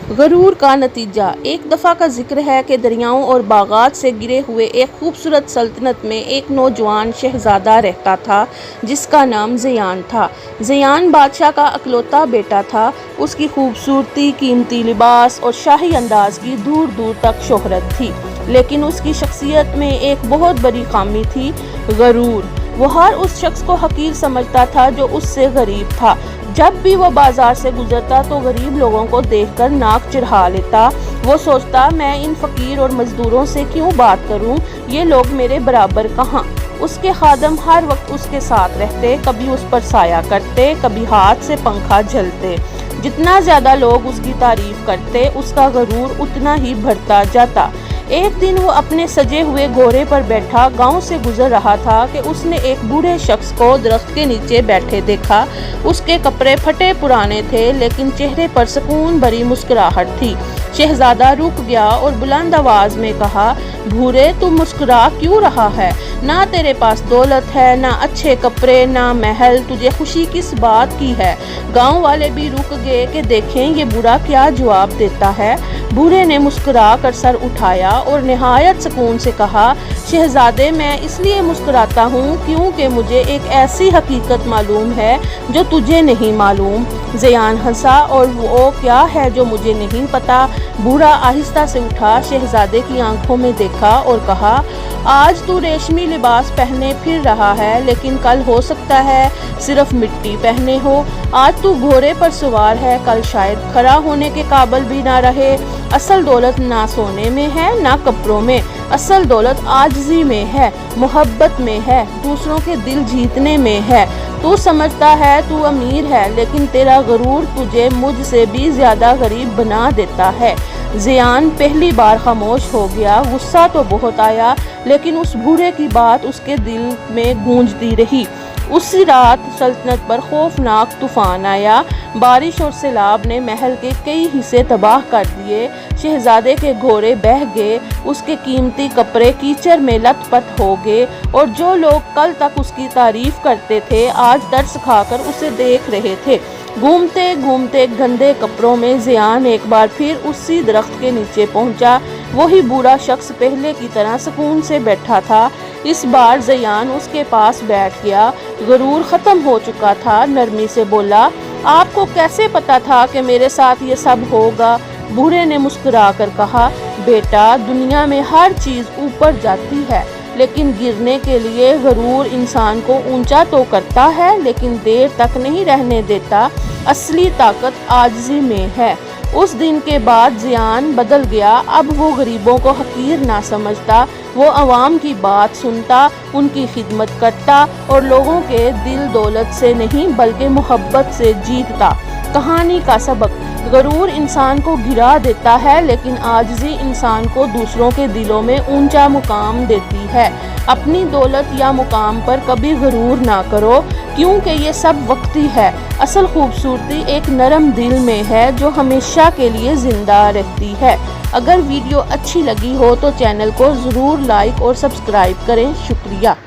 غرور کا نتیجہ۔ ایک دفعہ کا ذکر ہے کہ دریاؤں اور باغات سے گرے ہوئے ایک خوبصورت سلطنت میں ایک نوجوان شہزادہ رہتا تھا جس کا نام زیان تھا۔ زیان بادشاہ کا اکلوتا بیٹا تھا۔ اس کی خوبصورتی، قیمتی لباس اور شاہی انداز کی دور دور تک شہرت تھی، لیکن اس کی شخصیت میں ایک بہت بڑی خامی تھی: غرور۔ وہ ہر اس شخص کو حقیر سمجھتا تھا جو اس سے غریب تھا۔ جب بھی وہ بازار سے گزرتا تو غریب لوگوں کو دیکھ کر ناک چڑھا لیتا۔ وہ سوچتا، میں ان فقیر اور مزدوروں سے کیوں بات کروں، یہ لوگ میرے برابر کہاں۔ اس کے خادم ہر وقت اس کے ساتھ رہتے، کبھی اس پر سایہ کرتے، کبھی ہاتھ سے پنکھا جھلتے۔ جتنا زیادہ لوگ اس کی تعریف کرتے، اس کا غرور اتنا ہی بڑھتا جاتا۔ ایک دن وہ اپنے سجے ہوئے گھوڑے پر بیٹھا گاؤں سے گزر رہا تھا کہ اس نے ایک بوڑھے شخص کو درخت کے نیچے بیٹھے دیکھا۔ اس کے کپڑے پھٹے پرانے تھے، لیکن چہرے پر سکون بھری مسکراہٹ تھی۔ شہزادہ رک گیا اور بلند آواز میں کہا، بھورے، تو مسکرا کیوں رہا ہے؟ نہ تیرے پاس دولت ہے، نہ اچھے کپڑے، نہ محل، تجھے خوشی کس بات کی ہے؟ گاؤں والے بھی رک گئے کہ دیکھیں یہ بوڑھا کیا جواب دیتا ہے۔ بوڑھے نے مسکرا کر سر اٹھایا اور نہایت سکون سے کہا، شہزادے، میں اس لیے مسکراتا ہوں کیونکہ مجھے ایک ایسی حقیقت معلوم ہے جو تجھے نہیں معلوم۔ زیان ہنسا، اور وہ کیا ہے جو مجھے نہیں پتا؟ بوڑھا آہستہ سے اٹھا، شہزادے کی آنکھوں میں دیکھا اور کہا، آج تو ریشمی لباس پہنے پھر رہا ہے، لیکن کل ہو سکتا ہے صرف مٹی پہنے ہو۔ آج تو گھوڑے پر سوار ہے، کل شاید کھڑا ہونے کے قابل بھی نہ رہے۔ اصل دولت نہ سونے میں ہے، نہ کپڑوں میں، اصل دولت عاجزی میں ہے، محبت میں ہے، دوسروں کے دل جیتنے میں ہے۔ تو سمجھتا ہے تو امیر ہے، لیکن تیرا غرور تجھے مجھ سے بھی زیادہ غریب بنا دیتا ہے۔ زیان پہلی بار خاموش ہو گیا۔ غصہ تو بہت آیا، لیکن اس بوڑھے کی بات اس کے دل میں گونجتی رہی۔ اسی رات سلطنت پر خوفناک طوفان آیا۔ بارش اور سیلاب نے محل کے کئی حصے تباہ کر دیے۔ شہزادے کے گھوڑے بہہ گئے، اس کے قیمتی کپڑے کیچڑ میں لت پت ہو گئے، اور جو لوگ کل تک اس کی تعریف کرتے تھے آج ترس کھا کر اسے دیکھ رہے تھے۔ گھومتے گھومتے گندے کپڑوں میں زیان ایک بار پھر اسی درخت کے نیچے پہنچا۔ وہی بوڑھا شخص پہلے کی طرح سکون سے بیٹھا تھا۔ اس بار زیان اس کے پاس بیٹھ گیا۔ غرور ختم ہو چکا تھا۔ نرمی سے بولا، آپ کو کیسے پتا تھا کہ میرے ساتھ یہ سب ہوگا؟ بوڑھے نے مسکرا کر کہا، بیٹا، دنیا میں ہر چیز اوپر جاتی ہے، لیکن گرنے کے لیے غرور انسان کو اونچا تو کرتا ہے، لیکن دیر تک نہیں رہنے دیتا۔ اصلی طاقت عاجزی میں ہے۔ اس دن کے بعد زیان بدل گیا۔ اب وہ غریبوں کو حقیر نہ سمجھتا، وہ عوام کی بات سنتا، ان کی خدمت کرتا، اور لوگوں کے دل دولت سے نہیں بلکہ محبت سے جیتتا۔ کہانی کا سبق: غرور انسان کو گرا دیتا ہے، لیکن عاجزی انسان کو دوسروں کے دلوں میں اونچا مقام دیتی ہے۔ اپنی دولت یا مقام پر کبھی غرور نہ کرو، کیونکہ یہ سب وقتی ہے۔ اصل خوبصورتی ایک نرم دل میں ہے جو ہمیشہ کے لیے زندہ رہتی ہے۔ اگر ویڈیو اچھی لگی ہو تو چینل کو ضرور لائک اور سبسکرائب کریں۔ شکریہ۔